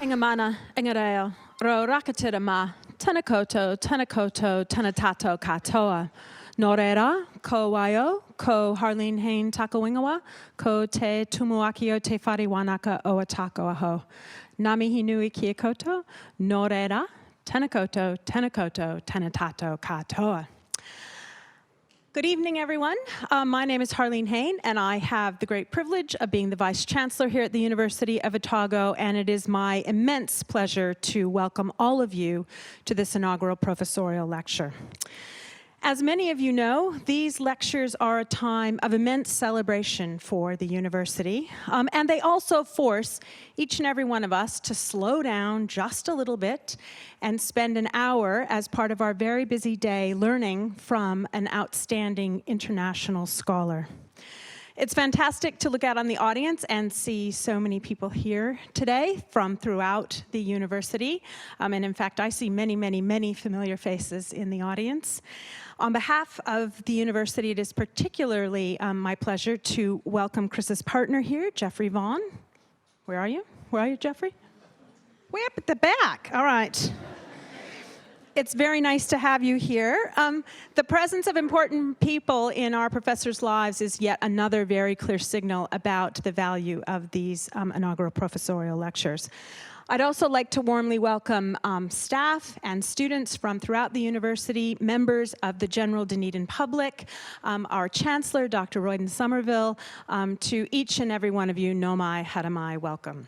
Ingamana, ingareo, ro rakatirama, tanakoto, tanatato katoa. Norera, ko waio, ko Harleen Hain takawingawa, ko te tumuakio te whariwanaka o atako aho. Namihi nui kia koto, norera, tanakoto, tanatato katoa. Good evening, everyone. My name is Harleen Hain, and I have the great privilege of being the Vice Chancellor here at the University of Otago, and it is my immense pleasure to welcome all of you to this inaugural professorial lecture. As many of you know, these lectures are a time of immense celebration for the university, and they also force each and every one of us to slow down just a little bit and spend an hour as part of our very busy day learning from an outstanding international scholar. It's fantastic to look out on the audience and see so many people here today from throughout the university. And in fact, I see many, many, many familiar faces in the audience. On behalf of the university, it is particularly my pleasure to welcome Chris's partner here, Jeffrey Vaughn. Where are you? Where are you, Jeffrey? Way up at the back. All right. It's very nice to have you here. The presence of important people in our professors' lives is yet another very clear signal about the value of these inaugural professorial lectures. I'd also like to warmly welcome staff and students from throughout the university, members of the general Dunedin public, our Chancellor, Dr. Royden Somerville, to each and every one of you, Nomai Haramai, welcome.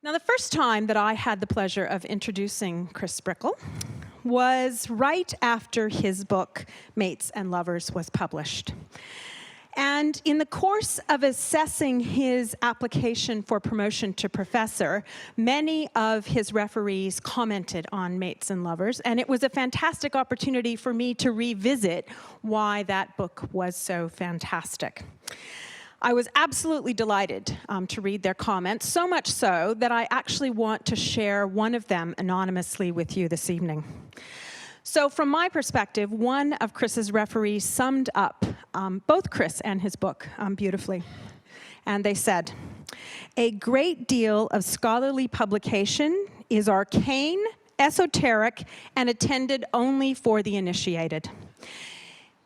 Now, the first time that I had the pleasure of introducing Chris Brickell was right after his book, Mates and Lovers, was published. And in the course of assessing his application for promotion to professor, many of his referees commented on Mates and Lovers, and it was a fantastic opportunity for me to revisit why that book was so fantastic. I was absolutely delighted to read their comments, so much so that I actually want to share one of them anonymously with you this evening. So from my perspective, one of Chris's referees summed up both Chris and his book beautifully. And they said, "A great deal of scholarly publication is arcane, esoteric, and intended only for the initiated.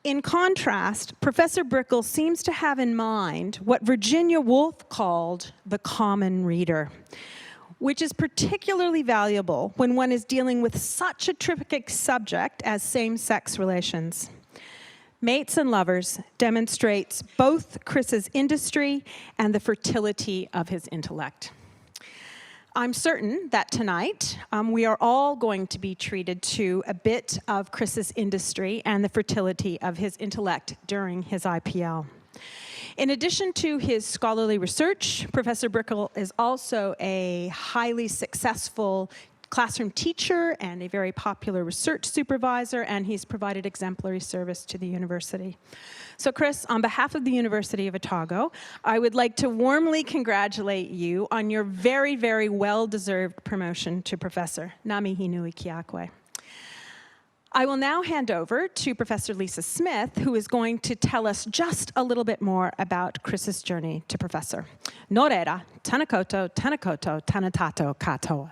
In contrast, Professor Brickell seems to have in mind what Virginia Woolf called the common reader, which is particularly valuable when one is dealing with such a tricky subject as same-sex relations. Mates and Lovers demonstrates both Chris's industry and the fertility of his intellect." I'm certain that tonight we are all going to be treated to a bit of Chris's industry and the fertility of his intellect during his IPL. In addition to his scholarly research, Professor Brickell is also a highly successful classroom teacher and a very popular research supervisor, and he's provided exemplary service to the university. So Chris, on behalf of the University of Otago, I would like to warmly congratulate you on your very, very well-deserved promotion to professor. Ngā mihi nui ki a koe. I will now hand over to Professor Lisa Smith, who is going to tell us just a little bit more about Chris's journey to professor. Nō reira, tanakoto, tanatato katoa.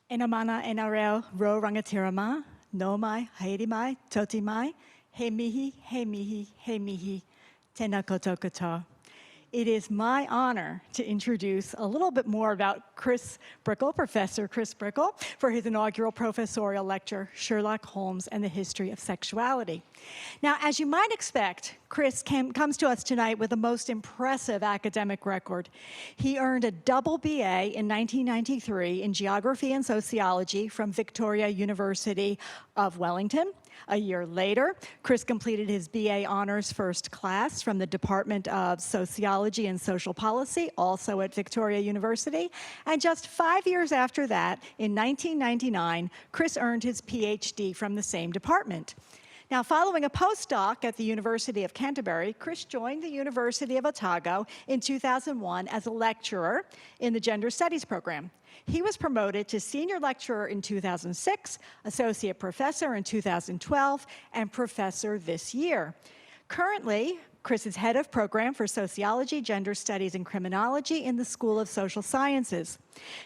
E nā mana e nā reo ro rangatira mā, no mai, haere mai, toti mai, he mihi, he mihi, he mihi, tēnā koutou katoa. It is my honor to introduce a little bit more about Chris Brickell, Professor Chris Brickell, for his inaugural professorial lecture, Sherlock Holmes and the History of Sexuality. Now, as you might expect, Chris comes to us tonight with a most impressive academic record. He earned a double BA in 1993 in Geography and Sociology from Victoria University of Wellington. A year later, Chris completed his BA Honors First Class from the Department of Sociology and Social Policy, also at Victoria University. And just 5 years after that, in 1999, Chris earned his PhD from the same department. Now, following a postdoc at the University of Canterbury, Chris joined the University of Otago in 2001 as a lecturer in the Gender Studies program. He was promoted to senior lecturer in 2006, associate professor in 2012, and professor this year. Currently, Chris is head of program for sociology, gender studies, and criminology in the School of Social Sciences.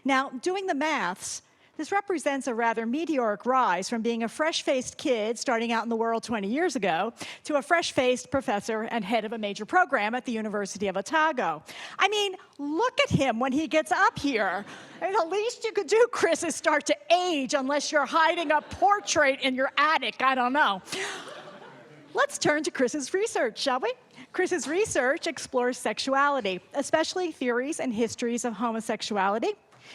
Now, doing the maths, this represents a rather meteoric rise from being a fresh-faced kid starting out in the world 20 years ago to a fresh-faced professor and head of a major program at the University of Otago. I mean, look at him when he gets up here. And the least you could do, Chris, is start to age unless you're hiding a portrait in your attic. I don't know. Let's turn to Chris's research, shall we? Chris's research explores sexuality, especially theories and histories of homosexuality,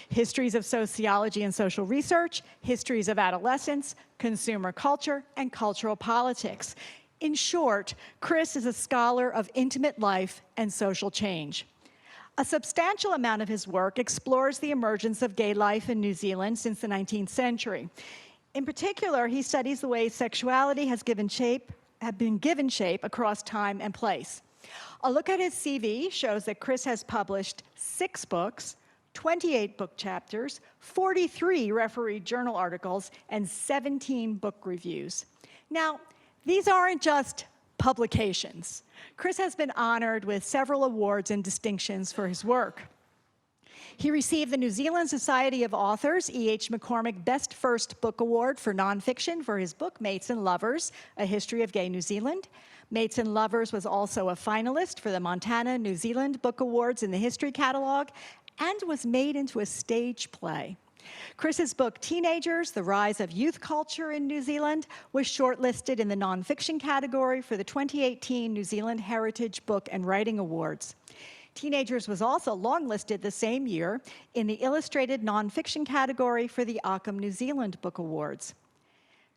histories of sociology and social research, histories of adolescence, consumer culture, and cultural politics. In short, Chris is a scholar of intimate life and social change. A substantial amount of his work explores the emergence of gay life in New Zealand since the 19th century. In particular, he studies the ways sexuality have been given shape across time and place. A look at his CV shows that Chris has published 6 books, 28 book chapters, 43 refereed journal articles, and 17 book reviews. Now, these aren't just publications. Chris has been honored with several awards and distinctions for his work. He received the New Zealand Society of Authors E.H. McCormick Best First Book Award for nonfiction for his book Mates and Lovers, A History of Gay New Zealand. Mates and Lovers was also a finalist for the Montana New Zealand Book Awards in the History Catalog and was made into a stage play. Chris's book, Teenagers, The Rise of Youth Culture in New Zealand, was shortlisted in the nonfiction category for the 2018 New Zealand Heritage Book and Writing Awards. Teenagers was also longlisted the same year in the illustrated nonfiction category for the Ockham New Zealand Book Awards.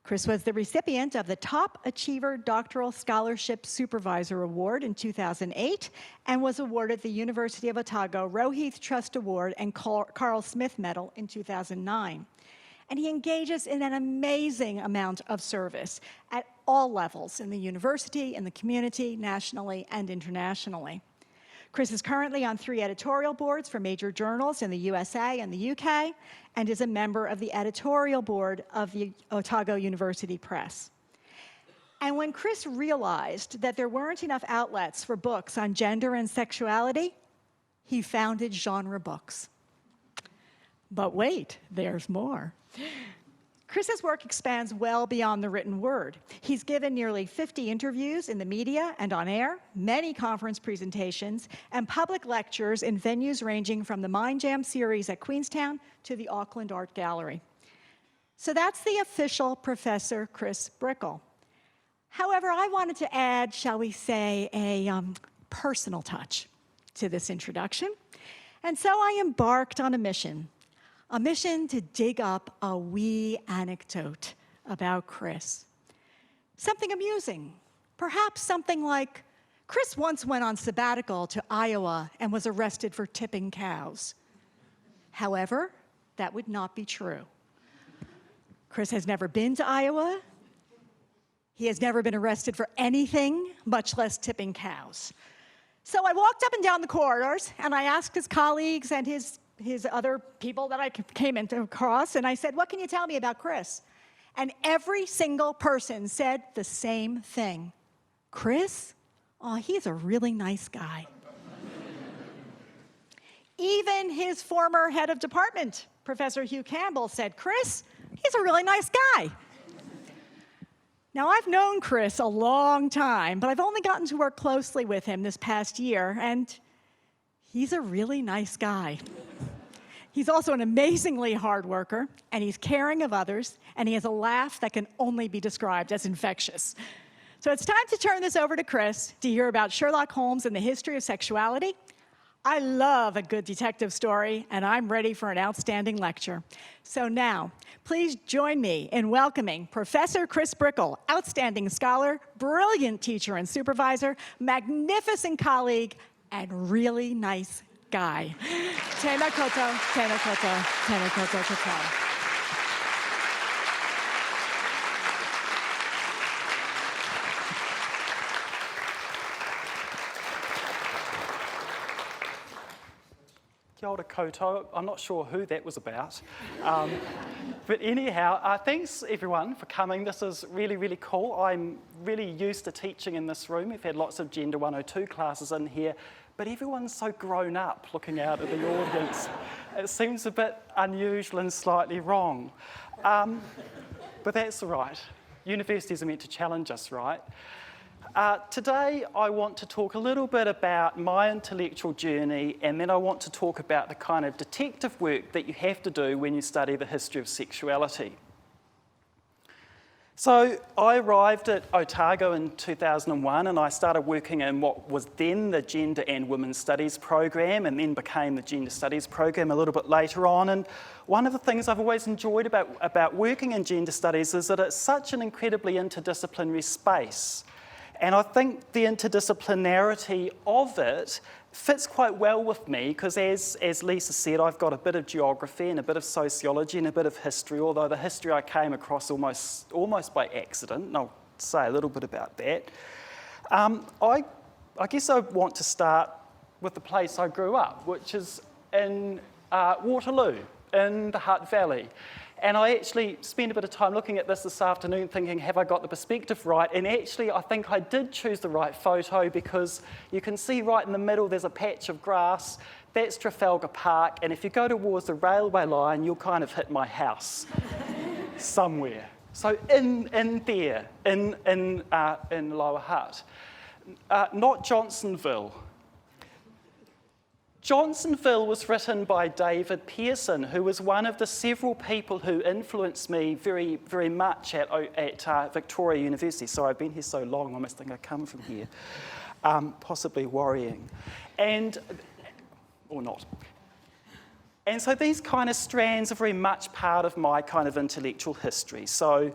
Chris was the recipient of the Top Achiever Doctoral Scholarship Supervisor Award in 2008 and was awarded the University of Otago Roheath Trust Award and Carl Smith Medal in 2009. And he engages in an amazing amount of service at all levels in the university, in the community, nationally, and internationally. Chris is currently on 3 editorial boards for major journals in the USA and the UK, and is a member of the editorial board of the Otago University Press. And when Chris realized that there weren't enough outlets for books on gender and sexuality, he founded Genre Books. But wait, there's more. Chris's work expands well beyond the written word. He's given nearly 50 interviews in the media and on air, many conference presentations, and public lectures in venues ranging from the Mind Jam series at Queenstown to the Auckland Art Gallery. So that's the official Professor Chris Brickell. However, I wanted to add, shall we say, a personal touch to this introduction. And so I embarked on a mission to dig up a wee anecdote about Chris. Something amusing, perhaps something like, Chris once went on sabbatical to Iowa and was arrested for tipping cows. However, that would not be true. Chris has never been to Iowa. He has never been arrested for anything, much less tipping cows. So I walked up and down the corridors, and I asked his colleagues and his other people that I came across, and I said, what can you tell me about Chris? And every single person said the same thing. Chris? Oh, he's a really nice guy. Even his former head of department, Professor Hugh Campbell, said, Chris, he's a really nice guy. Now, I've known Chris a long time, but I've only gotten to work closely with him this past year, and he's a really nice guy. He's also an amazingly hard worker, and he's caring of others, and he has a laugh that can only be described as infectious. So it's time to turn this over to Chris to hear about Sherlock Holmes and the history of sexuality. I love a good detective story, and I'm ready for an outstanding lecture. So now, please join me in welcoming Professor Chris Brickell, outstanding scholar, brilliant teacher and supervisor, magnificent colleague, and really nice guy. Tēnā koutou, tēnā koutou, tēnā koutou katoa. Kia kia ora koutou. I'm not sure who that was about. But anyhow, thanks everyone for coming. This is really, really cool. I'm really used to teaching in this room. We've had lots of Gender 102 classes in here, but everyone's so grown up looking out at the audience. It seems a bit unusual and slightly wrong. But that's all right. Universities are meant to challenge us, right? Today, I want to talk a little bit about my intellectual journey, and then I want to talk about the kind of detective work that you have to do when you study the history of sexuality. So I arrived at Otago in 2001, and I started working in what was then the Gender and Women's Studies program, and then became the Gender Studies program a little bit later on. And one of the things I've always enjoyed about working in gender studies is that it's such an incredibly interdisciplinary space. And I think the interdisciplinarity of it fits quite well with me because, as Lisa said, I've got a bit of geography and a bit of sociology and a bit of history, although the history I came across almost by accident, and I'll say a little bit about that. I guess I want to start with the place I grew up, which is in Waterloo, in the Hutt Valley. And I actually spent a bit of time looking at this afternoon thinking, have I got the perspective right? And actually, I think I did choose the right photo because you can see right in the middle there's a patch of grass. That's Trafalgar Park. And if you go towards the railway line, you'll kind of hit my house somewhere. So in there, in Lower Hutt. Not Johnsonville. Johnsonville was written by David Pearson, who was one of the several people who influenced me very, very much at Victoria University. So I've been here so long, I almost think I come from here. Possibly worrying. Or not. And so these kind of strands are very much part of my kind of intellectual history. So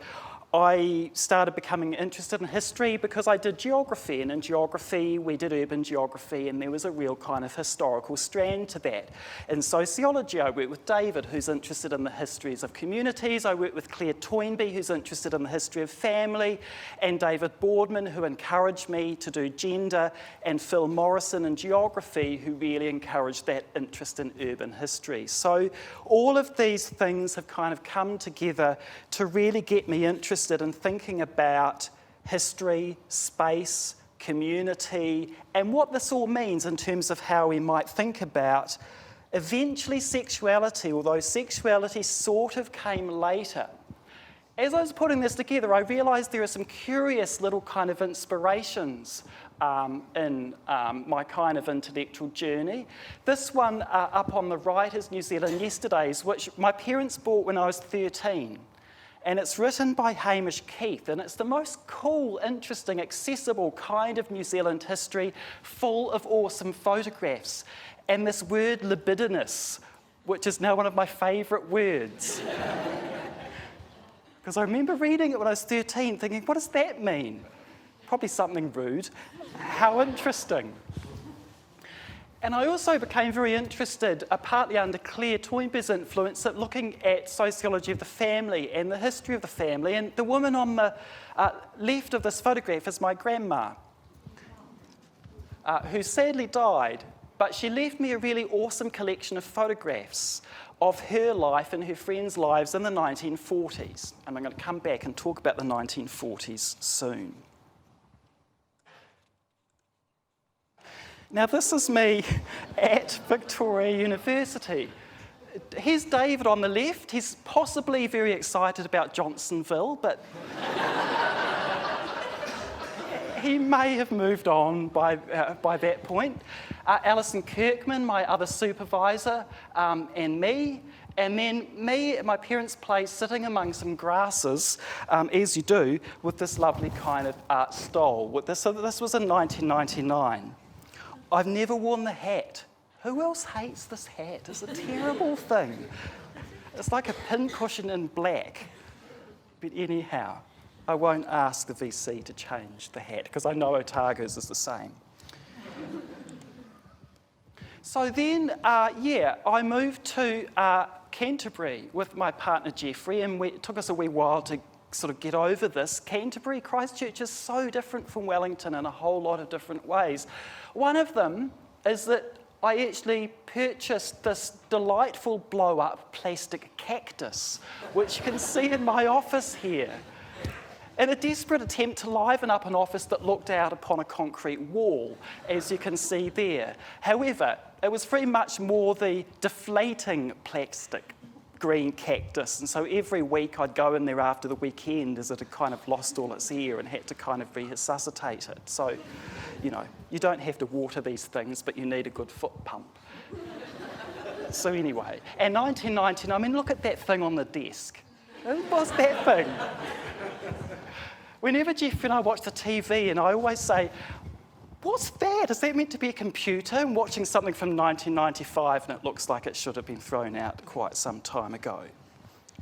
I started becoming interested in history because I did geography, and in geography we did urban geography, and there was a real kind of historical strand to that. In sociology I worked with David, who's interested in the histories of communities. I worked with Claire Toynbee, who's interested in the history of family, and David Boardman, who encouraged me to do gender, and Phil Morrison in geography, who really encouraged that interest in urban history. So all of these things have kind of come together to really get me interested in thinking about history, space, community, and what this all means in terms of how we might think about eventually sexuality, although sexuality sort of came later. As I was putting this together, I realised there are some curious little kind of inspirations in my kind of intellectual journey. This one up on the right is New Zealand Yesterdays, which my parents bought when I was 13. And it's written by Hamish Keith, and it's the most cool, interesting, accessible kind of New Zealand history, full of awesome photographs. And this word libidinous, which is now one of my favourite words. Because I remember reading it when I was 13, thinking, what does that mean? Probably something rude. How interesting. And I also became very interested, partly under Claire Toynbee's influence, at looking at sociology of the family and the history of the family. And the woman on the left of this photograph is my grandma, who sadly died, but she left me a really awesome collection of photographs of her life and her friends' lives in the 1940s. And I'm going to come back and talk about the 1940s soon. Now, this is me at Victoria University. Here's David on the left. He's possibly very excited about Johnsonville, but he may have moved on by that point. Alison Kirkman, my other supervisor, and me. And then me at my parents' place sitting among some grasses, as you do, with this lovely kind of art stole. So this was in 1999. I've never worn the hat. Who else hates this hat? It's a terrible thing. It's like a pincushion in black. But anyhow, I won't ask the VC to change the hat because I know Otago's is the same. So then, I moved to Canterbury with my partner Jeffrey, and it took us a wee while to sort of get over this. Canterbury, Christchurch is so different from Wellington in a whole lot of different ways. One of them is that I actually purchased this delightful blow-up plastic cactus, which you can see in my office here, in a desperate attempt to liven up an office that looked out upon a concrete wall, as you can see there. However, it was very much more the deflating plastic green cactus, and so every week I'd go in there after the weekend as it had kind of lost all its air and had to kind of resuscitate it. So, you know, you don't have to water these things, but you need a good foot pump. So anyway, and 1919, I mean, look at that thing on the desk. What's that thing? Whenever Jeff and I watch the TV, and I always say, what's that? Is that meant to be a computer? I'm watching something from 1995 and it looks like it should have been thrown out quite some time ago.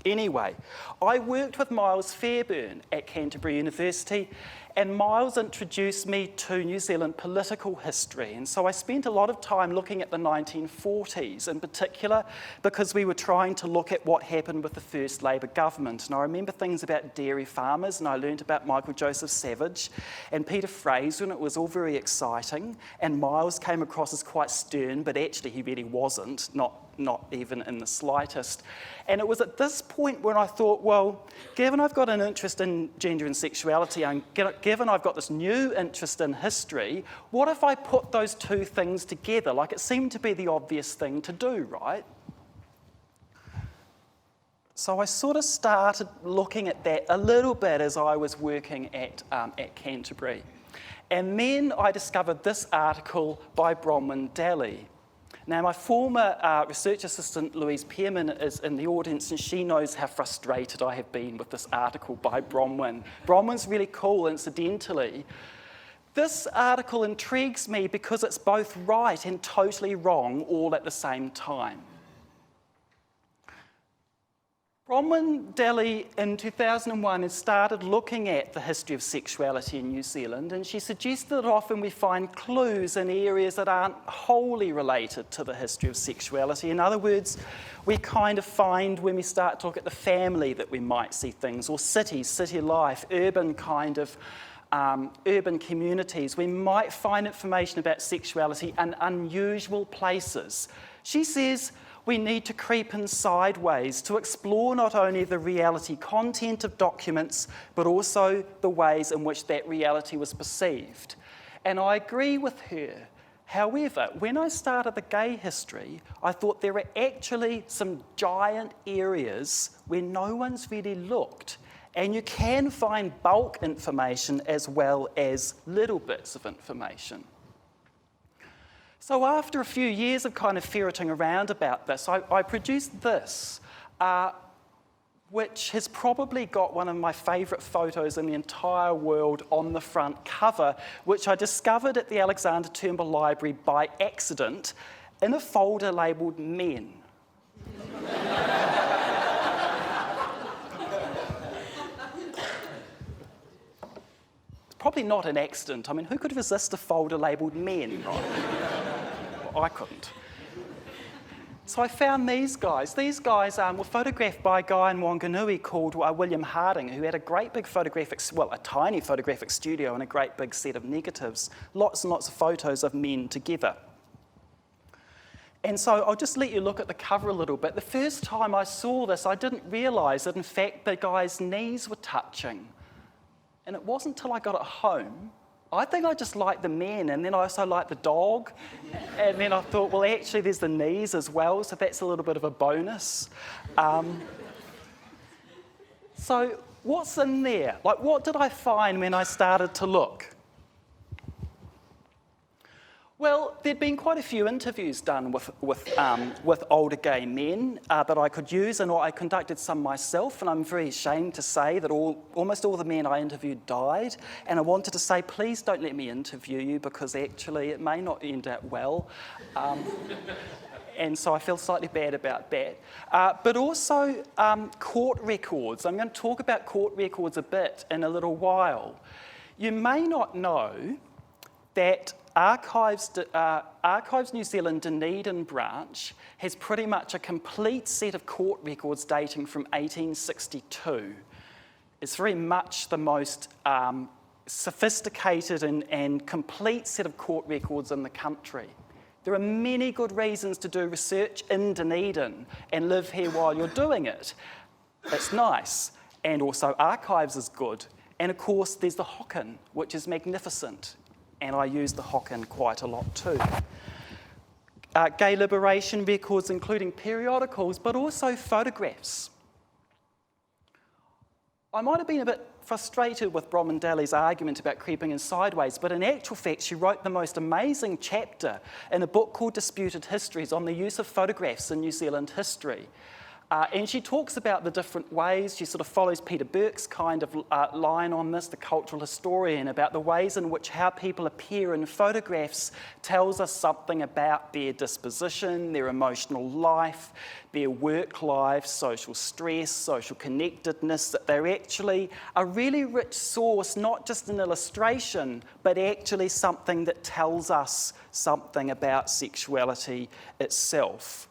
Anyway, I worked with Miles Fairburn at Canterbury University, and Miles introduced me to New Zealand political history. And so I spent a lot of time looking at the 1940s in particular, because we were trying to look at what happened with the first Labour government. And I remember things about dairy farmers, and I learned about Michael Joseph Savage and Peter Fraser, and it was all very exciting. And Miles came across as quite stern, but actually he really wasn't, not even in the slightest. And it was at this point when I thought, well, given I've got an interest in gender and sexuality, and given I've got this new interest in history, what if I put those two things together? Like, it seemed to be the obvious thing to do, right? So I sort of started looking at that a little bit as I was working at Canterbury. And then I discovered this article by Bronwyn Daly. Now, my former research assistant, Louise Pearman, is in the audience, and she knows how frustrated I have been with this article by Bronwyn. Bronwyn's really cool, incidentally. This article intrigues me because it's both right and totally wrong all at the same time. Bronwyn Daly in 2001 had started looking at the history of sexuality in New Zealand, and she suggested that often we find clues in areas that aren't wholly related to the history of sexuality. In other words, we kind of find when we start to look at the family that we might see things, or cities, city life, urban communities. We might find information about sexuality in unusual places. She says, we need to creep in sideways to explore not only the reality content of documents, but also the ways in which that reality was perceived. And I agree with her. However, when I started the gay history, I thought there were actually some giant areas where no one's really looked. And you can find bulk information as well as little bits of information. So after a few years of kind of ferreting around about this, I produced this, which has probably got one of my favourite photos in the entire world on the front cover, which I discovered at the Alexander Turnbull Library by accident in a folder labelled Men. Probably not an accident. I mean, who could resist a folder labelled Men, right? Well, I couldn't. So I found these guys. These guys were photographed by a guy in Wanganui called William Harding, who had a great big a tiny photographic studio and a great big set of negatives. Lots and lots of photos of men together. And so I'll just let you look at the cover a little bit. The first time I saw this, I didn't realise that, in fact, the guy's knees were touching. And it wasn't until I got it home. I think I just liked the men, and then I also liked the dog. And then I thought, well, actually, there's the knees as well, so that's a little bit of a bonus. So what's in there? Like, what did I find when I started to look? Well, there'd been quite a few interviews done with older gay men that I could use, and I conducted some myself, and I'm very ashamed to say that almost all the men I interviewed died, and I wanted to say, please don't let me interview you, because actually it may not end out well. And so I feel slightly bad about that. But also court records. I'm going to talk about court records a bit in a little while. You may not know that Archives New Zealand Dunedin branch has pretty much a complete set of court records dating from 1862. It's very much the most sophisticated and complete set of court records in the country. There are many good reasons to do research in Dunedin and live here while you're doing it. It's nice, and also archives is good. And of course, there's the Hocken, which is magnificent, and I use the Hocken quite a lot too. Gay liberation records, including periodicals, but also photographs. I might have been a bit frustrated with Bronwyn Daly's argument about creeping in sideways, but in actual fact, she wrote the most amazing chapter in a book called Disputed Histories on the use of photographs in New Zealand history. And she talks about the different ways. She sort of follows Peter Burke's kind of line on this, the cultural historian, about the ways in which how people appear in photographs tells us something about their disposition, their emotional life, their work life, social stress, social connectedness, that they're actually a really rich source, not just an illustration, but actually something that tells us something about sexuality itself.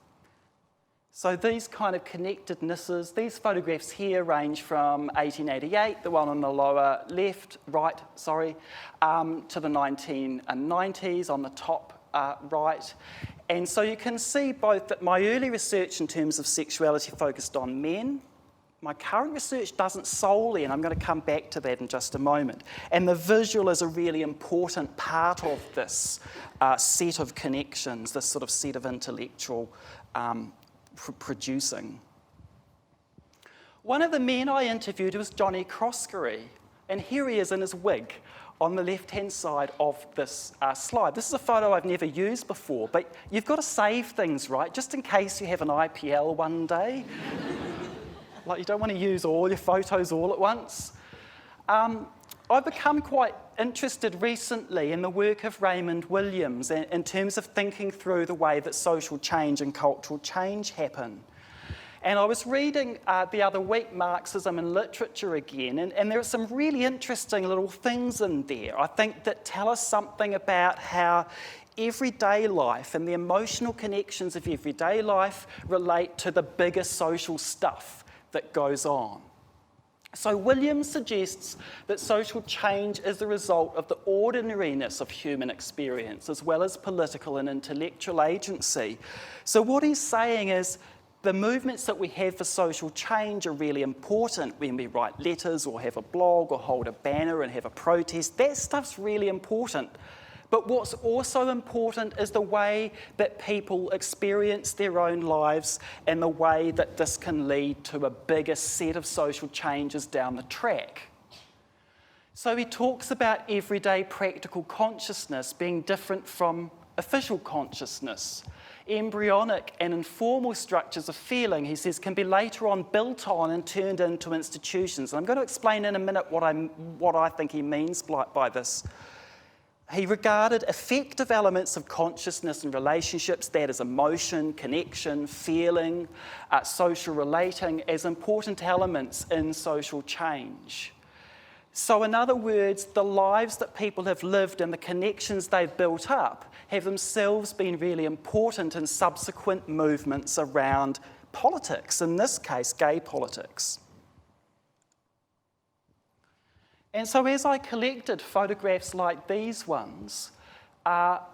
So these kind of connectednesses, these photographs here range from 1888, the one on the lower right, to the 1990s on the top right. And so you can see both that my early research in terms of sexuality focused on men. My current research doesn't solely, and I'm going to come back to that in just a moment. And the visual is a really important part of this set of connections, this sort of set of intellectual producing. One of the men I interviewed was Johnny Croskery, and here he is in his wig on the left-hand side of this slide. This is a photo I've never used before, but you've got to save things, right, just in case you have an IPL one day. Like, you don't want to use all your photos all at once. I've become quite interested recently in the work of Raymond Williams in terms of thinking through the way that social change and cultural change happen. And I was reading the other week Marxism in Literature again, and there are some really interesting little things in there, I think, that tell us something about how everyday life and the emotional connections of everyday life relate to the bigger social stuff that goes on. So Williams suggests that social change is the result of the ordinariness of human experience, as well as political and intellectual agency. So what he's saying is the movements that we have for social change are really important when we write letters or have a blog or hold a banner and have a protest. That stuff's really important. But what's also important is the way that people experience their own lives and the way that this can lead to a bigger set of social changes down the track. So he talks about everyday practical consciousness being different from official consciousness. Embryonic and informal structures of feeling, he says, can be later on built on and turned into institutions. And I'm going to explain in a minute what I think he means by this. He regarded effective elements of consciousness and relationships, that is emotion, connection, feeling, social relating, as important elements in social change. So in other words, the lives that people have lived and the connections they've built up have themselves been really important in subsequent movements around politics, in this case, gay politics. And so as I collected photographs like these ones,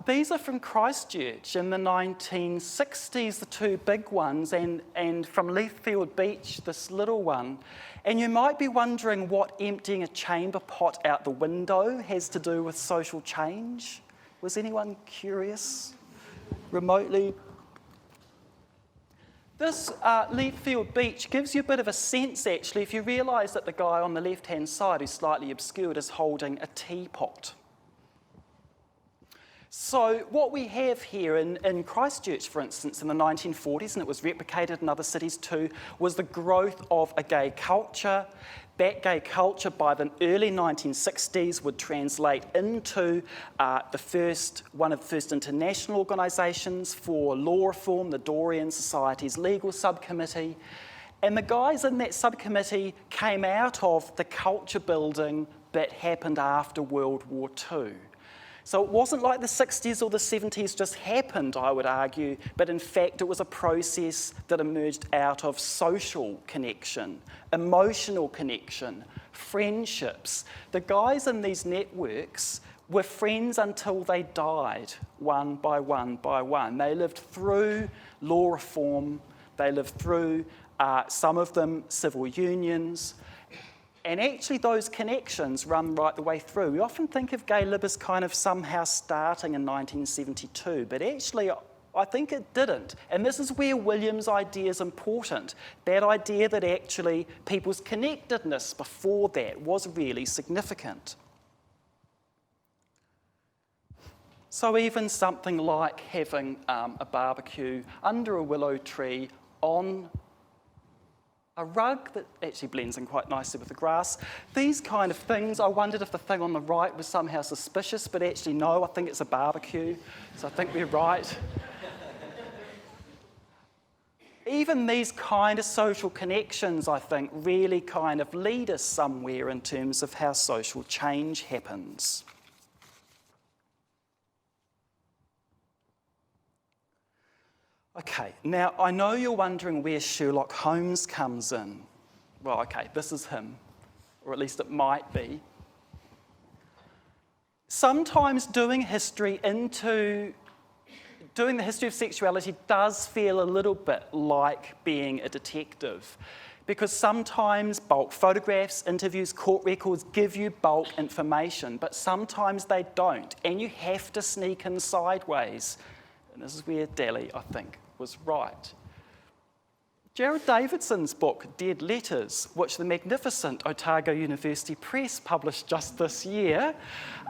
these are from Christchurch in the 1960s, the two big ones, and from Leithfield Beach, this little one. And you might be wondering what emptying a chamber pot out the window has to do with social change. Was anyone curious remotely? This Leithfield Beach gives you a bit of a sense, actually, if you realise that the guy on the left-hand side, who's slightly obscured, is holding a teapot. So what we have here in Christchurch, for instance, in the 1940s, and it was replicated in other cities too, was the growth of a gay culture. That gay culture by the early 1960s would translate into one of the first international organisations for law reform, the Dorian Society's legal subcommittee. And the guys in that subcommittee came out of the culture building that happened after World War II. So it wasn't like the 60s or the 70s just happened, I would argue, but in fact it was a process that emerged out of social connection, emotional connection, friendships. The guys in these networks were friends until they died, one by one by one. They lived through law reform, they lived through, some of them, civil unions, and actually those connections run right the way through. We often think of gay lib as kind of somehow starting in 1972, but actually I think it didn't. And this is where William's idea is important, that idea that actually people's connectedness before that was really significant. So even something like having a barbecue under a willow tree on a rug that actually blends in quite nicely with the grass. These kind of things, I wondered if the thing on the right was somehow suspicious, but actually no, I think it's a barbecue, so I think we're right. Even these kind of social connections, I think, really kind of lead us somewhere in terms of how social change happens. Okay, now I know you're wondering where Sherlock Holmes comes in. Well, okay, this is him, or at least it might be. Sometimes doing the history of sexuality does feel a little bit like being a detective, because sometimes bulk photographs, interviews, court records give you bulk information, but sometimes they don't, and you have to sneak in sideways. And this is where Daly, I think, was right. Jared Davidson's book, Dead Letters, which the magnificent Otago University Press published just this year,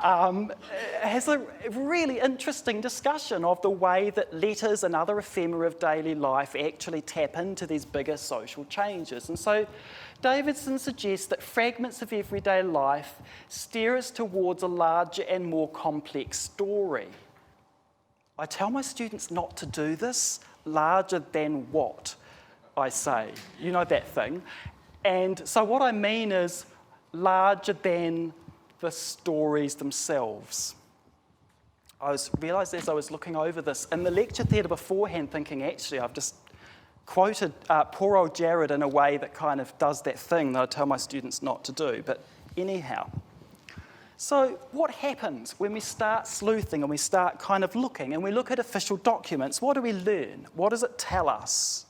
has a really interesting discussion of the way that letters and other ephemera of daily life actually tap into these bigger social changes. And so Davidson suggests that fragments of everyday life steer us towards a larger and more complex story. I tell my students not to do this. Larger than what, I say. You know that thing. And so what I mean is larger than the stories themselves. I realised as I was looking over this in the lecture theatre beforehand, thinking, actually, I've just quoted poor old Jared in a way that kind of does that thing that I tell my students not to do. But anyhow. So what happens when we start sleuthing and we start kind of looking and we look at official documents? What do we learn? What does it tell us?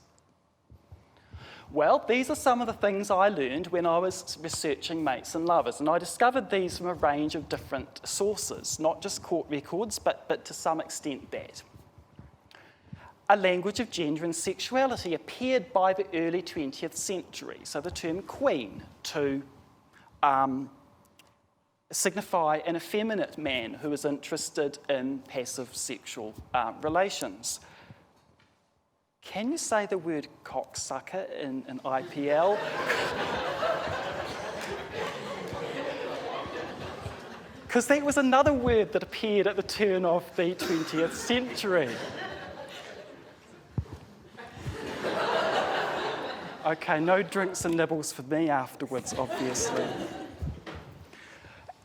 Well, these are some of the things I learned when I was researching mates and lovers, and I discovered these from a range of different sources, not just court records, but to some extent that. A language of gender and sexuality appeared by the early 20th century, so the term queen to signify an effeminate man who is interested in passive sexual relations. Can you say the word cocksucker in IPL? Because that was another word that appeared at the turn of the 20th century. Okay, no drinks and nibbles for me afterwards, obviously.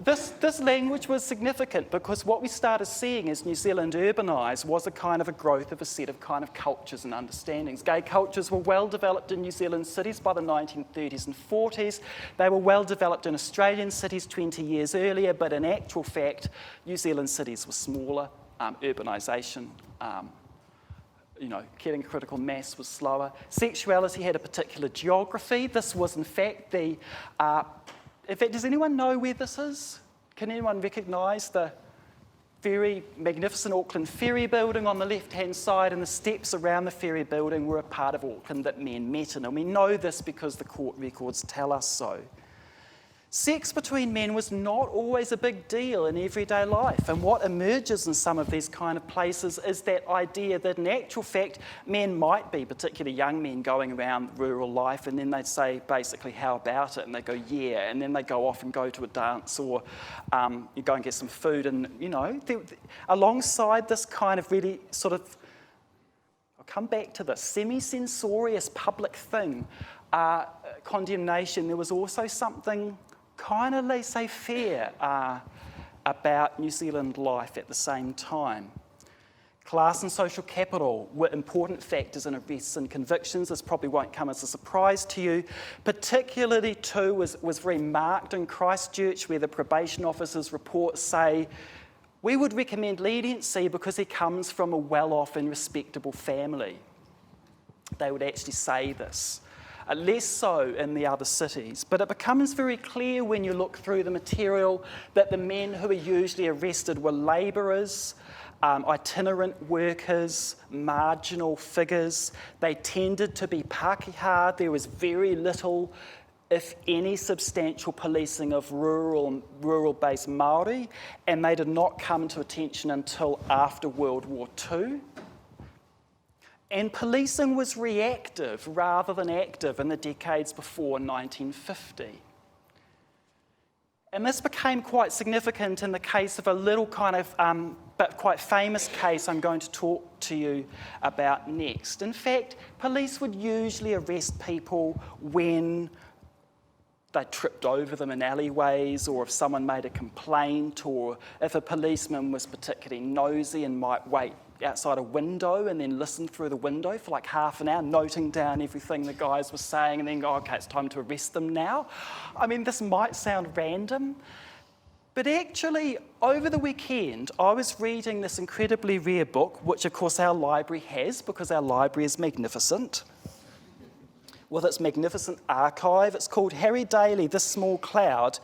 This language was significant because what we started seeing as New Zealand urbanised was a kind of a growth of a set of kind of cultures and understandings. Gay cultures were well developed in New Zealand cities by the 1930s and 40s. They were well developed in Australian cities 20 years earlier, but in actual fact, New Zealand cities were smaller, urbanisation, getting critical mass was slower. Sexuality had a particular geography. This was in fact in fact, does anyone know where this is? Can anyone recognise the very magnificent Auckland Ferry building on the left-hand side, and the steps around the ferry building were a part of Auckland that men met in, and we know this because the court records tell us so. Sex between men was not always a big deal in everyday life, and what emerges in some of these kind of places is that idea that in actual fact men might be, particularly young men, going around rural life, and then they'd say basically, how about it? And they go, yeah, and then they go off and go to a dance, or you go and get some food, and alongside this kind of really sort of, I'll come back to this, semi-censorious public thing, condemnation, there was also something kind of laissez-faire about New Zealand life at the same time. Class and social capital were important factors in arrests and convictions. This probably won't come as a surprise to you. Particularly, too, was very marked in Christchurch, where the probation officer's reports say, we would recommend leniency because he comes from a well-off and respectable family. They would actually say this. Less so in the other cities, but it becomes very clear when you look through the material that the men who were usually arrested were labourers, itinerant workers, marginal figures. They tended to be Pākehā. There was very little, if any, substantial policing of rural-based Māori, and they did not come to attention until after World War II. And policing was reactive rather than active in the decades before 1950. And this became quite significant in the case of a little kind of, but quite famous case I'm going to talk to you about next. In fact, police would usually arrest people when they tripped over them in alleyways, or if someone made a complaint, or if a policeman was particularly nosy and might wait outside a window and then listen through the window for like half an hour, noting down everything the guys were saying and then go, okay, it's time to arrest them now. I mean, this might sound random, but actually, over the weekend, I was reading this incredibly rare book, which of course our library has, because our library is magnificent, with its magnificent archive. It's called Harry Daly, This Small Cloud,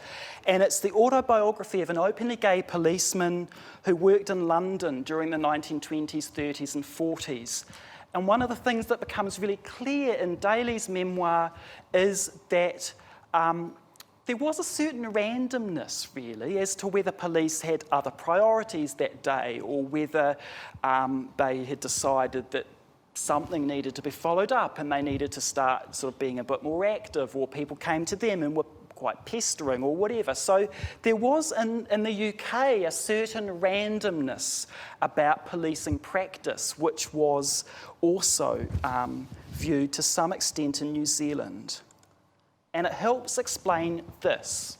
and it's the autobiography of an openly gay policeman who worked in London during the 1920s, 30s and 40s. And one of the things that becomes really clear in Daly's memoir is that there was a certain randomness, really, as to whether police had other priorities that day, or whether they had decided that something needed to be followed up and they needed to start sort of being a bit more active, or people came to them and were quite pestering or whatever. So there was in the UK a certain randomness about policing practice, which was also viewed to some extent in New Zealand. And it helps explain this.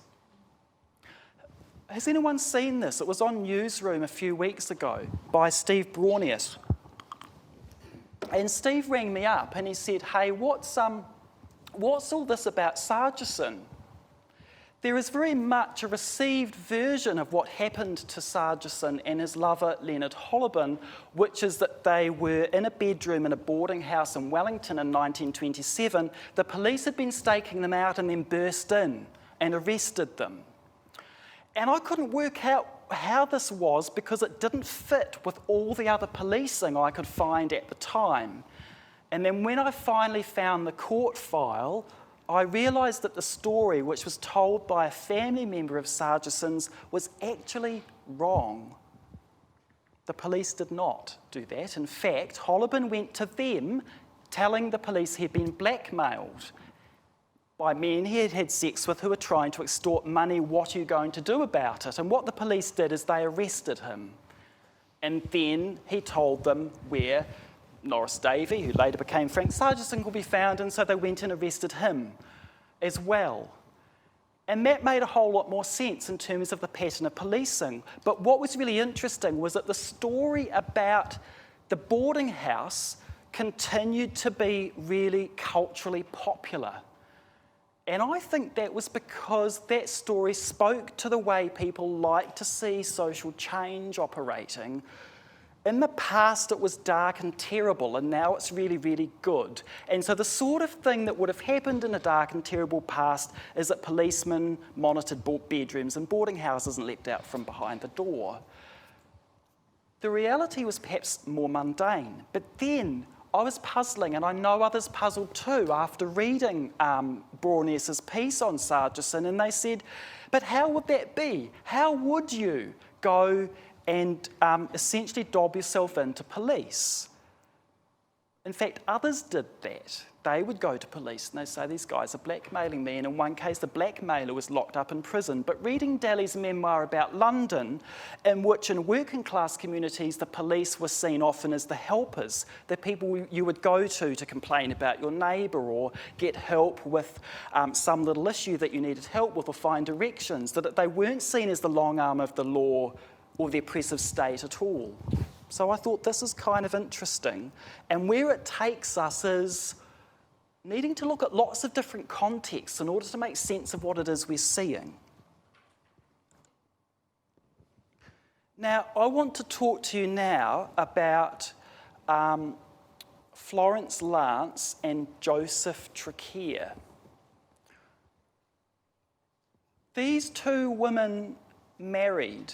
Has anyone seen this? It was on Newsroom a few weeks ago by Steve Bronius. And Steve rang me up and he said, hey, what's all this about Sarges In? There is very much a received version of what happened to Sarges In and his lover, Leonard Holobin, which is that they were in a bedroom in a boarding house in Wellington in 1927. The police had been staking them out and then burst in and arrested them. And I couldn't work out how this was because it didn't fit with all the other policing I could find at the time. And then when I finally found the court file, I realised that the story, which was told by a family member of Sarges In's, was actually wrong. The police did not do that. In fact, Holobin went to them telling the police he'd been blackmailed by men he had had sex with who were trying to extort money. What are you going to do about it? And what the police did is they arrested him. And then he told them where Norris Davey, who later became Frank Sarges In, could be found, and so they went and arrested him as well. And that made a whole lot more sense in terms of the pattern of policing. But what was really interesting was that the story about the boarding house continued to be really culturally popular. And I think that was because that story spoke to the way people like to see social change operating. In the past, it was dark and terrible, and now it's really, really good. And so the sort of thing that would have happened in a dark and terrible past is that policemen monitored bedrooms and boarding houses and leapt out from behind the door. The reality was perhaps more mundane, but then I was puzzling, and I know others puzzled too, after reading Bronius's piece on Sarges In, and they said, but how would that be? How would you go and essentially dob yourself into police? In fact, others did that. They would go to police and they'd say, these guys are blackmailing me. And in one case, the blackmailer was locked up in prison. But reading Daly's memoir about London, in which in working class communities, the police were seen often as the helpers, the people you would go to complain about your neighbour or get help with some little issue that you needed help with or find directions, that they weren't seen as the long arm of the law or the oppressive state at all. So I thought this is kind of interesting. And where it takes us is needing to look at lots of different contexts in order to make sense of what it is we're seeing. Now, I want to talk to you now about Florence Lance and Joseph Triquet. These two women married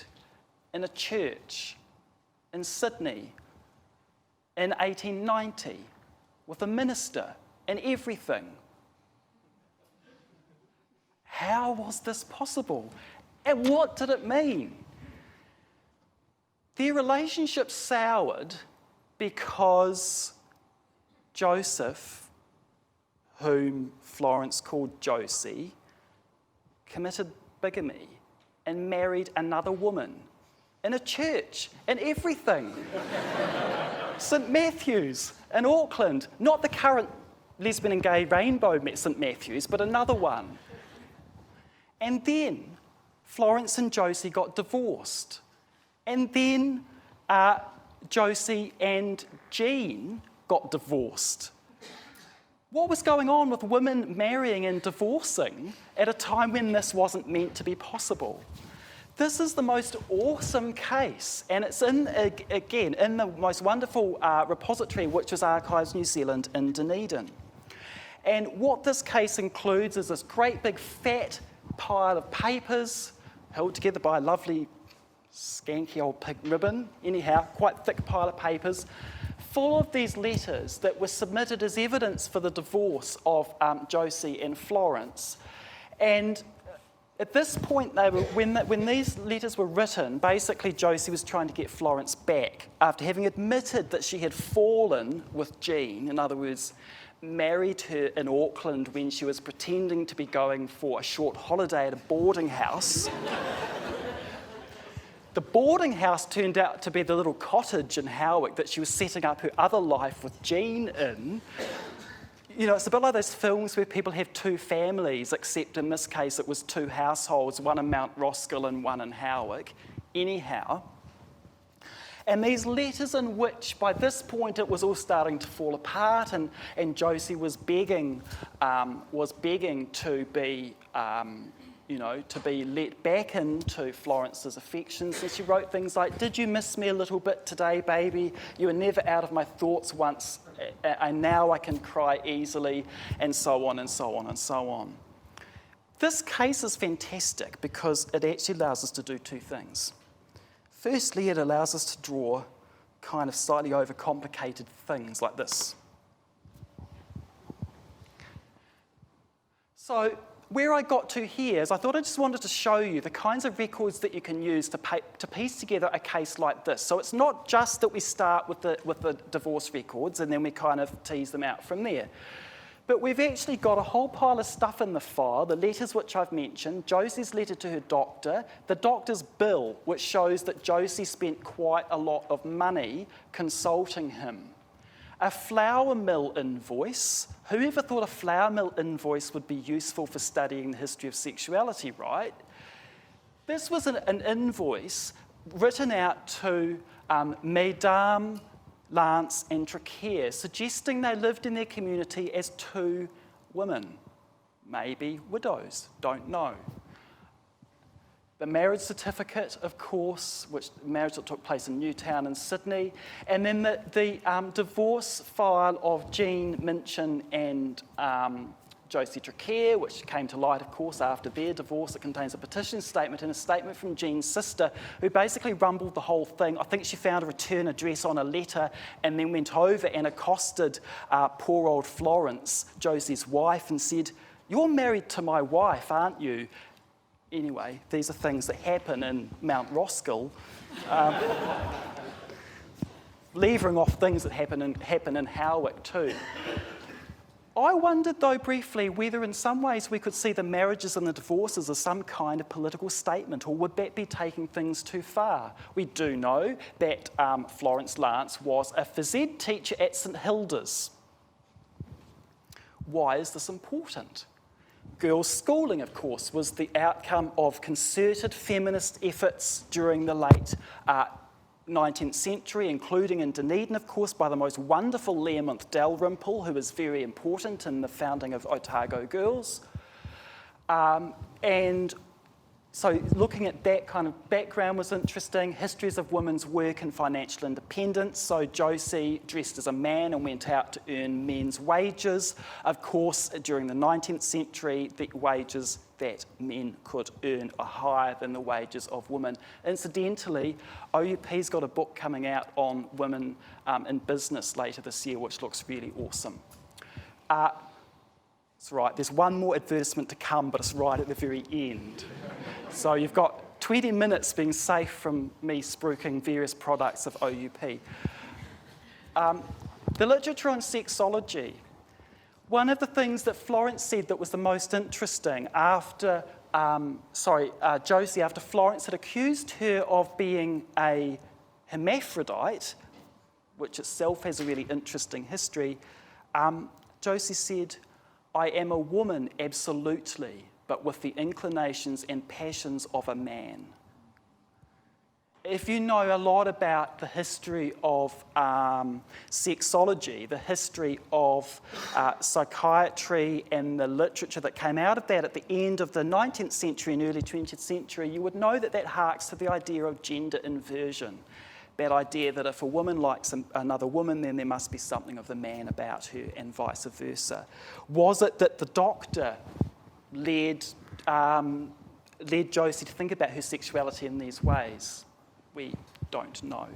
in a church in Sydney in 1890 with a minister and everything. How was this possible? And what did it mean? Their relationship soured because Joseph, whom Florence called Josie, committed bigamy and married another woman in a church and everything. St Matthew's in Auckland, not the current lesbian and gay rainbow St Matthew's, but another one. And then Florence and Josie got divorced. And then Josie and Jean got divorced. What was going on with women marrying and divorcing at a time when this wasn't meant to be possible? This is the most awesome case, and it's in the most wonderful repository, which is Archives New Zealand in Dunedin. And what this case includes is this great big fat pile of papers held together by a lovely skanky old pink ribbon, anyhow, quite thick pile of papers, full of these letters that were submitted as evidence for the divorce of Josie and Florence. And at this point, when these letters were written, basically Josie was trying to get Florence back after having admitted that she had fallen with Jean, in other words, married her in Auckland when she was pretending to be going for a short holiday at a boarding house. The boarding house turned out to be the little cottage in Howick that she was setting up her other life with Jean in. You know, it's a bit like those films where people have two families, except in this case it was two households, one in Mount Roskill and one in Howick. Anyhow, and these letters in which, by this point, it was all starting to fall apart, and Josie was begging to be, to be let back into Florence's affections. And she wrote things like, "Did you miss me a little bit today, baby? You were never out of my thoughts once, and now I can cry easily," and so on and so on and so on. This case is fantastic because it actually allows us to do two things. Firstly, it allows us to draw kind of slightly overcomplicated things like this. So where I got to here is I thought I just wanted to show you the kinds of records that you can use to piece together a case like this. So it's not just that we start with the divorce records and then we kind of tease them out from there. But we've actually got a whole pile of stuff in the file, the letters which I've mentioned, Josie's letter to her doctor, the doctor's bill, which shows that Josie spent quite a lot of money consulting him. A flour mill invoice. Whoever thought a flour mill invoice would be useful for studying the history of sexuality, right? This was an invoice written out to Mesdames Lance and Triquet, suggesting they lived in their community as two women, maybe widows, don't know. The marriage certificate, of course, which marriage that took place in Newtown in Sydney, and then the divorce file of Jean Minchin and Josie Triquet, which came to light, of course, after their divorce. It contains a petition statement and a statement from Jean's sister, who basically rumbled the whole thing. I think she found a return address on a letter and then went over and accosted poor old Florence, Josie's wife, and said, "You're married to my wife, aren't you?" Anyway, these are things that happen in Mount Roskill, levering off things that happen in Howick too. I wondered, though, briefly, whether in some ways we could see the marriages and the divorces as some kind of political statement, or would that be taking things too far? We do know that Florence Lance was a phys ed teacher at St Hilda's. Why is this important? Girls' schooling, of course, was the outcome of concerted feminist efforts during the late 19th century, including in Dunedin, of course, by the most wonderful Learmonth Dalrymple, who was very important in the founding of Otago Girls. And so looking at that kind of background was interesting. Histories of women's work and financial independence. So Josie dressed as a man and went out to earn men's wages. Of course, during the 19th century, the wages that men could earn are higher than the wages of women. Incidentally, OUP's got a book coming out on women in business later this year, which looks really awesome. That's right, there's one more advertisement to come, but it's right at the very end. So you've got 20 minutes being safe from me spruiking various products of OUP. The literature on sexology. One of the things that Florence said that was the most interesting after, Josie, after Florence had accused her of being a hermaphrodite, which itself has a really interesting history, Josie said, "I am a woman, absolutely, but with the inclinations and passions of a man." If you know a lot about the history of sexology, the history of psychiatry and the literature that came out of that at the end of the 19th century and early 20th century, you would know that that harks to the idea of gender inversion. That idea that if a woman likes another woman, then there must be something of the man about her, and vice versa. Was it that the doctor led Josie to think about her sexuality in these ways? We don't know.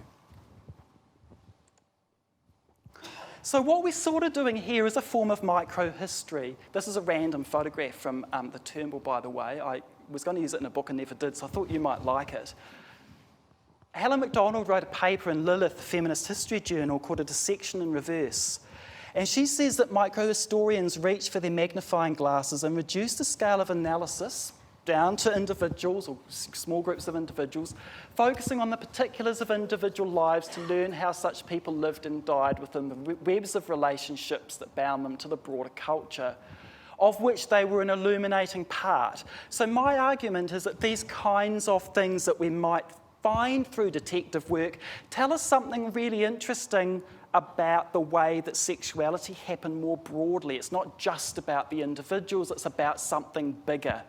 So what we're sort of doing here is a form of microhistory. This is a random photograph from the Turnbull, by the way. I was going to use it in a book and never did, so I thought you might like it. Helen MacDonald wrote a paper in Lilith, the Feminist History Journal, called A Dissection in Reverse. And she says that microhistorians reach for their magnifying glasses and reduce the scale of analysis down to individuals or small groups of individuals, focusing on the particulars of individual lives to learn how such people lived and died within the webs of relationships that bound them to the broader culture, of which they were an illuminating part. So my argument is that these kinds of things that we might find through detective work tell us something really interesting about the way that sexuality happened more broadly. It's not just about the individuals, it's about something bigger.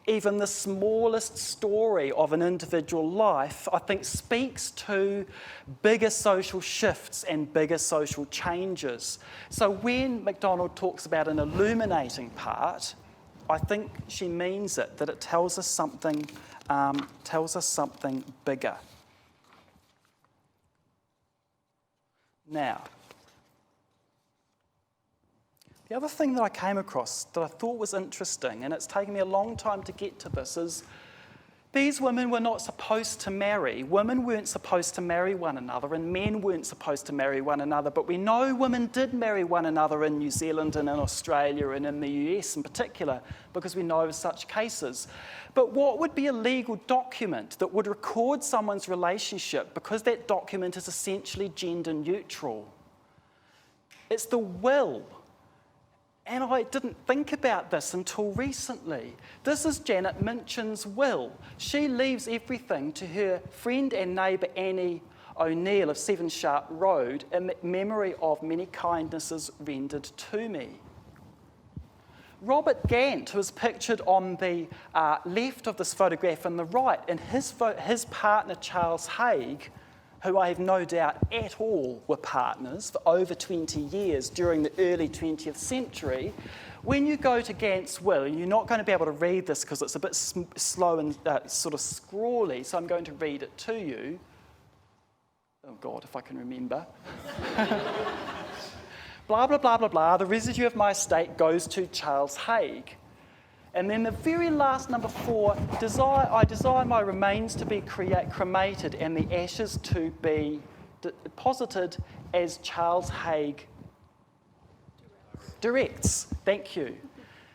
Even the smallest story of an individual life, I think, speaks to bigger social shifts and bigger social changes. So when MacDonald talks about an illuminating part, I think she means it, that it tells us something bigger. Now, the other thing that I came across that I thought was interesting, and it's taken me a long time to get to this, is these women were not supposed to marry. Women weren't supposed to marry one another, and men weren't supposed to marry one another, but we know women did marry one another in New Zealand and in Australia and in the US in particular, because we know of such cases. But what would be a legal document that would record someone's relationship because that document is essentially gender neutral? It's the will. And I didn't think about this until recently. This is Janet Minchin's will. She leaves everything to her friend and neighbour Annie O'Neill of 7 Sharp Road in memory of many kindnesses rendered to me. Robert Gant, who is pictured on the left of this photograph and the right, and his partner Charles Haig, who I have no doubt at all were partners for over 20 years during the early 20th century. When you go to Gant's will, you're not going to be able to read this because it's a bit slow and sort of scrawly, so I'm going to read it to you. Oh God, if I can remember. Blah, blah, blah, blah, blah, the residue of my estate goes to Charles Haig. And then the very last, number 4, I desire my remains to be cremated and the ashes to be deposited as Charles Haig directs. Thank you.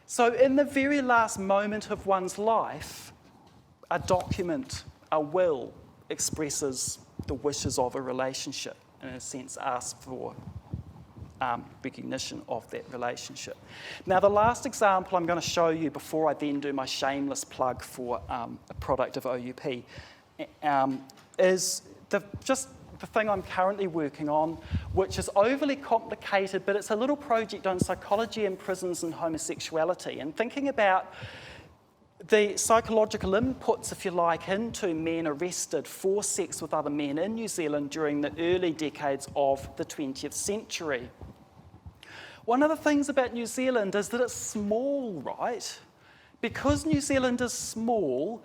So in the very last moment of one's life, a document, a will, expresses the wishes of a relationship, and in a sense asks for recognition of that relationship. Now, the last example I'm going to show you before I then do my shameless plug for a product of OUP is the thing I'm currently working on, which is overly complicated, but it's a little project on psychology in prisons and homosexuality, and thinking about the psychological inputs, if you like, into men arrested for sex with other men in New Zealand during the early decades of the 20th century. One of the things about New Zealand is that it's small, right? Because New Zealand is small,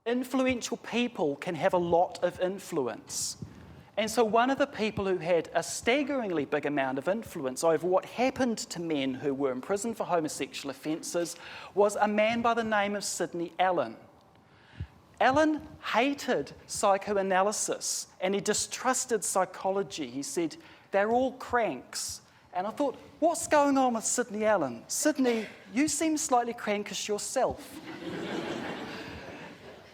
influential people can have a lot of influence. And so one of the people who had a staggeringly big amount of influence over what happened to men who were imprisoned for homosexual offences was a man by the name of Sidney Allen. Allen hated psychoanalysis and he distrusted psychology. He said, they're all cranks. And I thought, what's going on with Sidney Allen? Sidney, you seem slightly crankish yourself.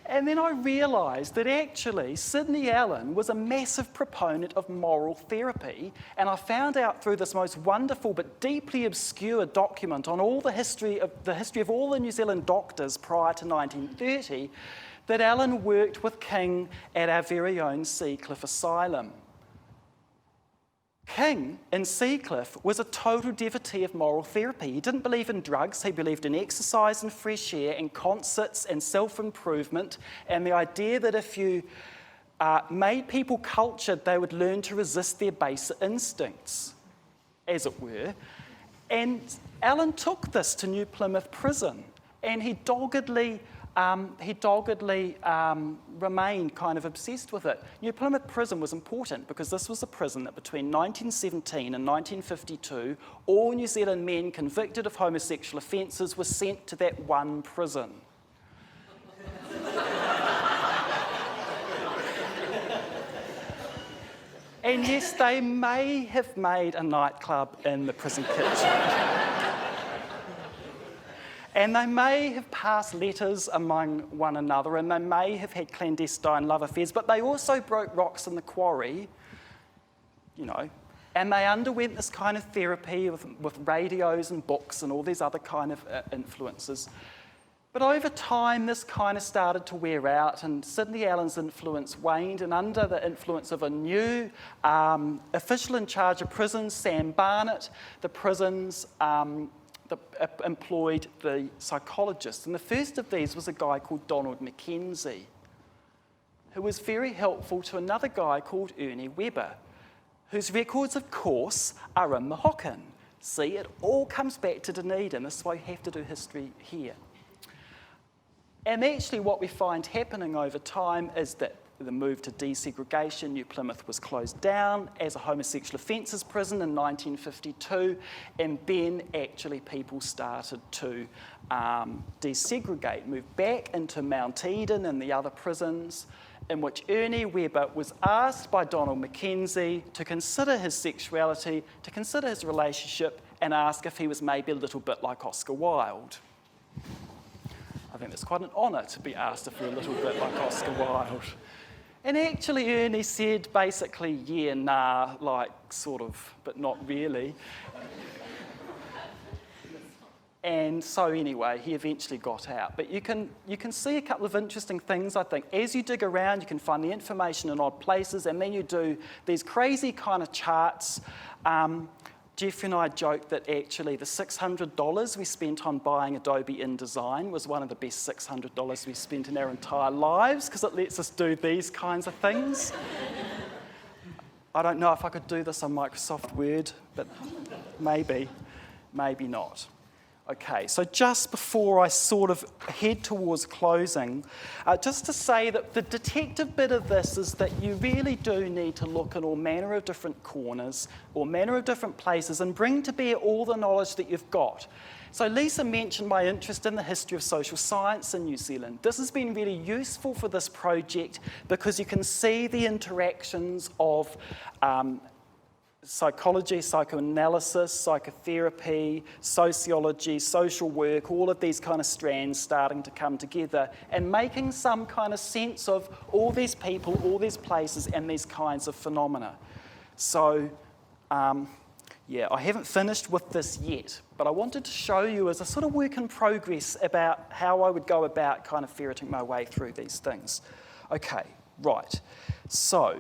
And then I realised that actually Sidney Allen was a massive proponent of moral therapy, and I found out through this most wonderful but deeply obscure document on all the history of all the New Zealand doctors prior to 1930 that Allen worked with King at our very own Seacliff Asylum. King in Seacliff was a total devotee of moral therapy. He didn't believe in drugs, he believed in exercise and fresh air and concerts and self-improvement, and the idea that if you made people cultured, they would learn to resist their baser instincts, as it were. And Allen took this to New Plymouth Prison, and he doggedly remained kind of obsessed with it. New Plymouth Prison was important because this was a prison that between 1917 and 1952, all New Zealand men convicted of homosexual offences were sent to that one prison. And yes, they may have made a nightclub in the prison kitchen. And they may have passed letters among one another, and they may have had clandestine love affairs, but they also broke rocks in the quarry, and they underwent this kind of therapy with radios and books and all these other kind of influences. But over time, this kind of started to wear out, and Sidney Allen's influence waned, and under the influence of a new official in charge of prisons, Sam Barnett, the prisons employed the psychologists. And the first of these was a guy called Donald Mackenzie, who was very helpful to another guy called Ernie Webber, whose records, of course, are in the Hocken. See, it all comes back to Dunedin. This is why you have to do history here. And actually what we find happening over time is that the move to desegregation, New Plymouth was closed down as a homosexual offences prison in 1952, and then actually people started to desegregate, move back into Mount Eden and the other prisons, in which Ernie Webber was asked by Donald Mackenzie to consider his sexuality, to consider his relationship, and ask if he was maybe a little bit like Oscar Wilde. I think it's quite an honour to be asked if we're a little bit like Oscar Wilde. And actually Ernie said basically, yeah, nah, like sort of, but not really. And so anyway, he eventually got out. But you can see a couple of interesting things, I think. As you dig around, you can find the information in odd places, and then you do these crazy kind of charts. Jeff and I joked that actually the $600 we spent on buying Adobe InDesign was one of the best $600 we spent in our entire lives, because it lets us do these kinds of things. I don't know if I could do this on Microsoft Word, but maybe not. Okay, so just before I sort of head towards closing, just to say that the detective bit of this is that you really do need to look in all manner of different corners, all manner of different places, and bring to bear all the knowledge that you've got. So Lisa mentioned my interest in the history of social science in New Zealand. This has been really useful for this project because you can see the interactions of psychology, psychoanalysis, psychotherapy, sociology, social work, all of these kind of strands starting to come together and making some kind of sense of all these people, all these places, and these kinds of phenomena. So, yeah, I haven't finished with this yet, but I wanted to show you as a sort of work in progress about how I would go about kind of ferreting my way through these things. Okay, Right, so,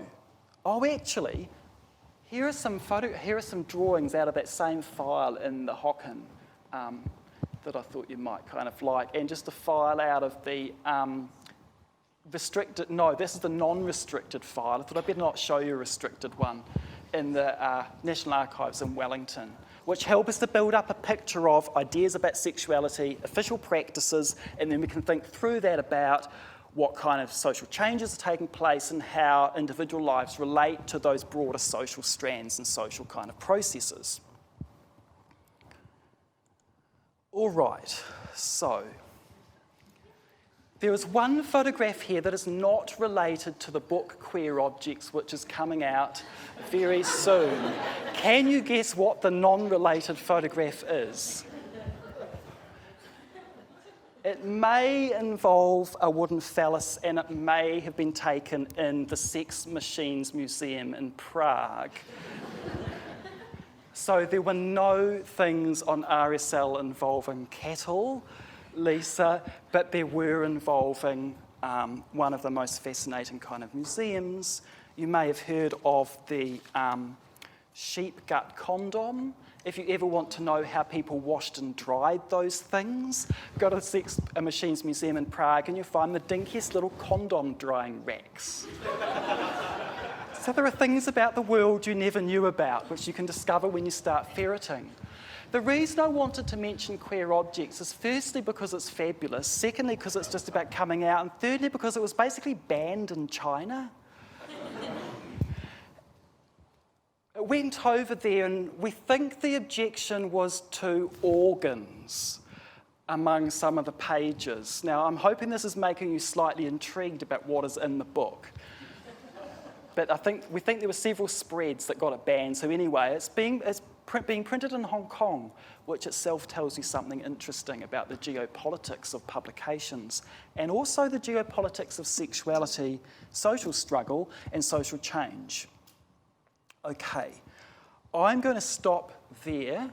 actually, here are some drawings out of that same file in the Hocken that I thought you might kind of like, and just a file out of the restricted, no, this is the non-restricted file. I thought I'd better not show you a restricted one in the National Archives in Wellington, which help us to build up a picture of ideas about sexuality, official practices, and then we can think through that about what kind of social changes are taking place and how individual lives relate to those broader social strands and social kind of processes. All right, so there is one photograph here that is not related to the book Queer Objects, which is coming out very soon. Can you guess what the non-related photograph is? It may involve a wooden phallus, and it may have been taken in the Sex Machines Museum in Prague. So there were no things on RSL involving cattle, Lisa, but there were involving one of the most fascinating kind of museums. You may have heard of the sheep gut condom. If you ever want to know how people washed and dried those things, go to the Sex Machines Museum in Prague and you'll find the dinkiest little condom drying racks. So there are things about the world you never knew about, which you can discover when you start ferreting. The reason I wanted to mention Queer Objects is firstly because it's fabulous, secondly because it's just about coming out, and thirdly because it was basically banned in China. It went over there, and we think the objection was to organs among some of the pages. Now, I'm hoping this is making you slightly intrigued about what is in the book. But we think there were several spreads that got it banned. So anyway, it's being printed in Hong Kong, which itself tells you something interesting about the geopolitics of publications and also the geopolitics of sexuality, social struggle, and social change. Okay, I'm going to stop there.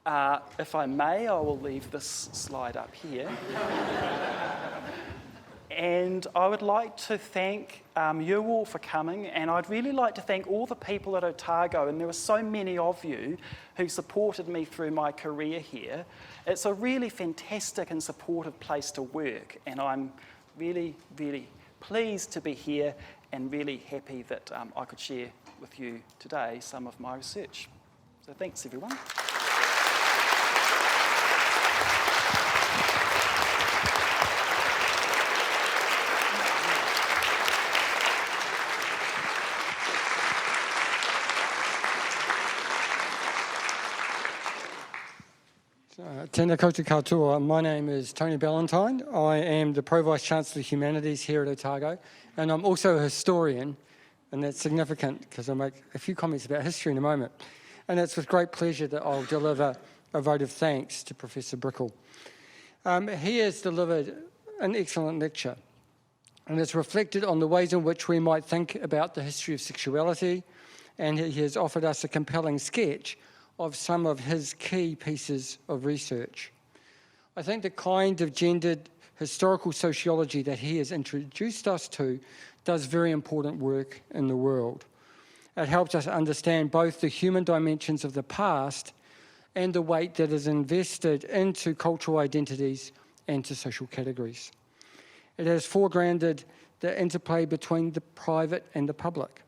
If I may, I will leave this slide up here. And I would like to thank you all for coming, and I'd really like to thank all the people at Otago, and there were so many of you who supported me through my career here. It's a really fantastic and supportive place to work, and I'm really, really pleased to be here and really happy that I could share with you today some of my research. So thanks, everyone. Tēnā koutou katoa. My name is Tony Ballantine. I am the Pro-Vice Chancellor of Humanities here at Otago, and I'm also a historian, and that's significant because I'll make a few comments about history in a moment. And it's with great pleasure that I'll deliver a vote of thanks to Professor Brickell. He has delivered an excellent lecture, and it's reflected on the ways in which we might think about the history of sexuality, and he has offered us a compelling sketch of some of his key pieces of research. I think the kind of gendered historical sociology that he has introduced us to does very important work in the world. It helps us understand both the human dimensions of the past and the weight that is invested into cultural identities and to social categories. It has foregrounded the interplay between the private and the public.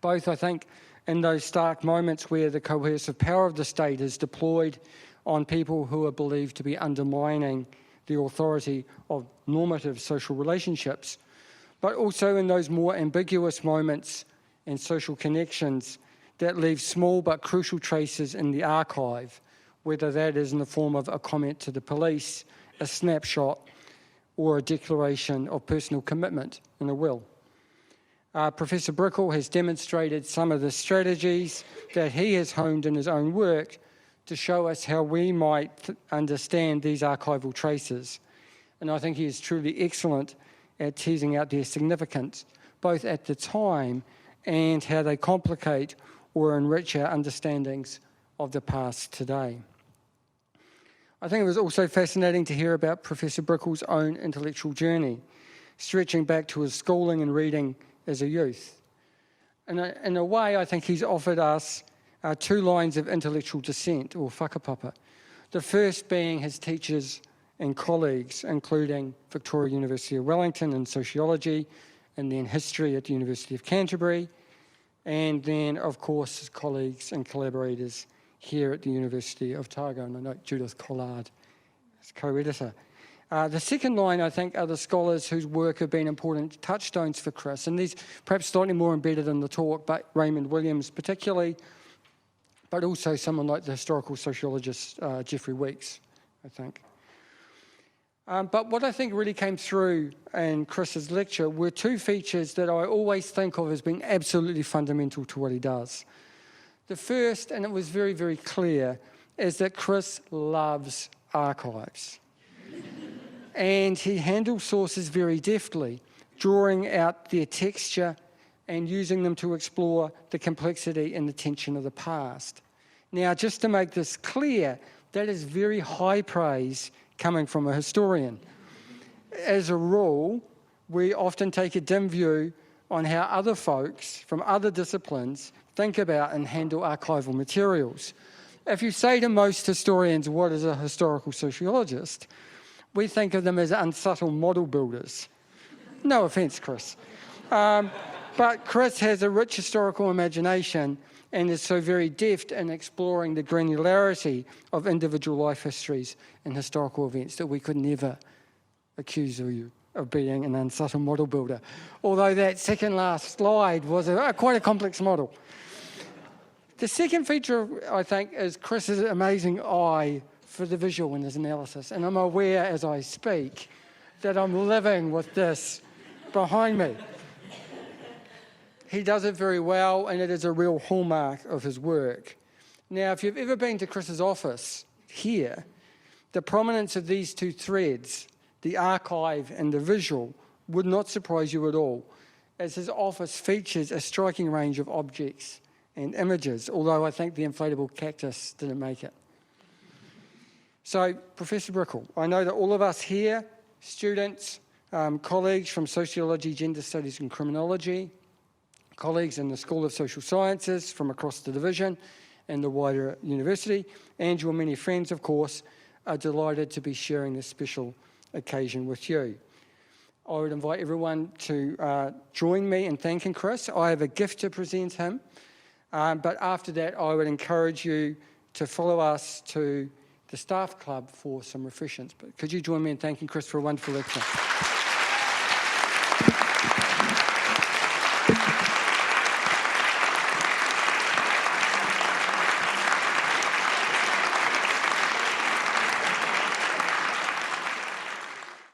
Both, I think, in those stark moments where the coercive power of the state is deployed on people who are believed to be undermining the authority of normative social relationships, but also in those more ambiguous moments and social connections that leave small but crucial traces in the archive, whether that is in the form of a comment to the police, a snapshot, or a declaration of personal commitment in a will. Professor Brickell has demonstrated some of the strategies that he has honed in his own work to show us how we might understand these archival traces. And I think he is truly excellent at teasing out their significance, both at the time and how they complicate or enrich our understandings of the past today. I think it was also fascinating to hear about Professor Brickell's own intellectual journey. stretching back to his schooling and reading as a youth. In a way, I think he's offered us 2 lines of intellectual descent, or whakapapa. The first being his teachers and colleagues, including Victoria University of Wellington in sociology, and then history at the University of Canterbury, and then, of course, his colleagues and collaborators here at the University of Otago, and I know Judith Collard is co-editor. The second line, I think, are the scholars whose work have been important touchstones for Chris, and these perhaps slightly more embedded in the talk, but Raymond Williams particularly, but also someone like the historical sociologist Geoffrey Weeks, I think. But what I think really came through in Chris's lecture were 2 features that I always think of as being absolutely fundamental to what he does. The first, and it was very, very clear, is that Chris loves archives. And he handles sources very deftly, drawing out their texture and using them to explore the complexity and the tension of the past. Now, just to make this clear, that is very high praise coming from a historian. As a rule, we often take a dim view on how other folks from other disciplines think about and handle archival materials. If you say to most historians, what is a historical sociologist, we think of them as unsubtle model builders. No offence, Chris. But Chris has a rich historical imagination and is so very deft in exploring the granularity of individual life histories and historical events that we could never accuse you of being an unsubtle model builder. Although that second last slide was quite a complex model. The second feature, I think, is Chris's amazing eye for the visual in his analysis. And I'm aware as I speak that I'm living with this behind me. He does it very well, and it is a real hallmark of his work. Now, if you've ever been to Chris's office here, the prominence of these 2 threads, the archive and the visual, would not surprise you at all, as his office features a striking range of objects and images, although I think the inflatable cactus didn't make it. So, Professor Brickell, I know that all of us here, students, colleagues from sociology, gender studies and criminology, colleagues in the School of Social Sciences from across the division and the wider university, and your many friends, of course, are delighted to be sharing this special occasion with you. I would invite everyone to join me in thanking Chris. I have a gift to present him, but after that I would encourage you to follow us to the staff club for some refreshments. But could you join me in thanking Chris for a wonderful lecture?